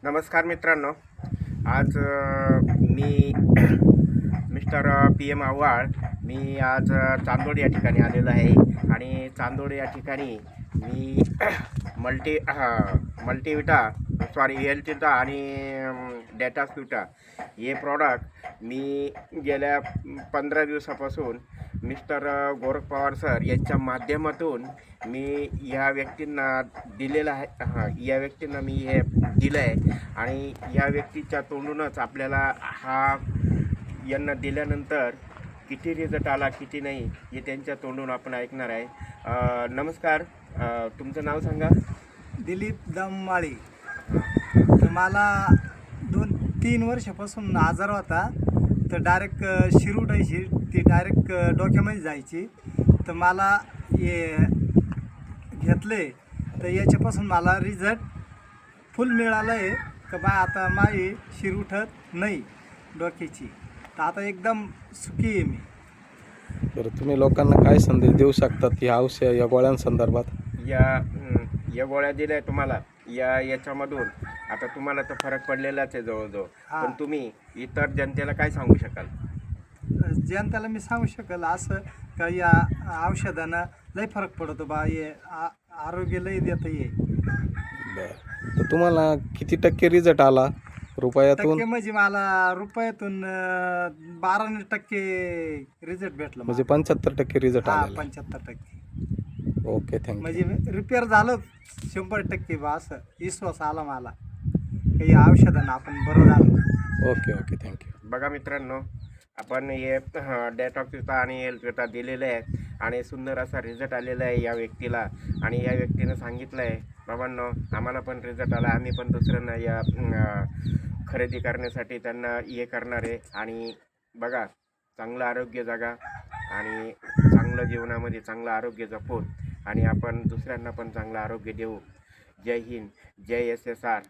नमस्कार मित्रांनो. आज मी मिस्टर PM आव्हाड मी आज चांदोड या ठिकाणी आलेलो आहे आणि चांदोड या ठिकाणी मी मल्टीविटा हेल्थिटा आणि डेटास्विटा हे प्रॉडक्ट मी गेल्या 15 दिवसापासून मिस्टर गोरख पवार सर यांच्या माध्यमातून मी ह्या व्यक्तींना दिलेलं आहे. या व्यक्तींना मी हे दिलं आहे आणि या व्यक्तीच्या तोंडूनच आपल्याला यांना दिल्यानंतर किती रिझल्ट आला किती नाही हे त्यांच्या तोंडून आपण ऐकणार आहे. नमस्कार, तुमचं नाव सांगा. दिलीप दममाळी. तर मला 2-3 वर्षापासून आजार होता. तर डायरेक्ट शिर उठायची, ती डायरेक्ट डोक्यामध्ये जायची. तर मला हे घेतले तर याच्यापासून मला रिझल्ट फुल मिळालं आहे का बा. आता माझी शिर उठत नाही डोक्याची. तर आता एकदम सुखी आहे मी. बरं, तुम्ही लोकांना काय संदेश देऊ शकतात या औषध या गोळ्यांसंदर्भात? या गोळ्या दिल्या तुम्हाला याच्यामधून आता तुम्हाला तर फरक पडलेलाच आहे जवळजवळ. पण तुम्ही इतर जनतेला काय सांगू शकाल? जनतेला मी सांगू शकेल असं का या औषधानं लय फरक पडतो बा. हे आरोग्य लय देतं. ये बरं, तर तुम्हाला किती टक्के रिझल्ट आला रुपयातून? टक्के म्हणजे मला रुपयातून 12% रिझल्ट भेटला. म्हणजे 75% रिझल्ट आला. 75%. Okay, thank you. म्हणजे रिपेअर झालं 100% बा. असं विश्वास आला मला काही औषधानं आपण बरं झालं. Okay, thank you. बघा मित्रांनो, आपण हे डेटॉक्सिटा आणि हेल्थविटा दिलेले आहेत आणि सुंदर असा रिझल्ट आलेला आहे या व्यक्तीला. आणि या व्यक्तीनं सांगितलं आहे, बाबांनो आम्हाला पण रिझल्ट आला, आम्ही पण दुसऱ्यांना या खरेदी करण्यासाठी त्यांना हे करणार आहे. आणि बघा, चांगलं आरोग्य जगा आणि चांगलं जीवनामध्ये चांगलं आरोग्य जपून आणि आपण दुसऱ्यांना पण चांगलं आरोग्य देऊ. जय हिंद, जय SSR.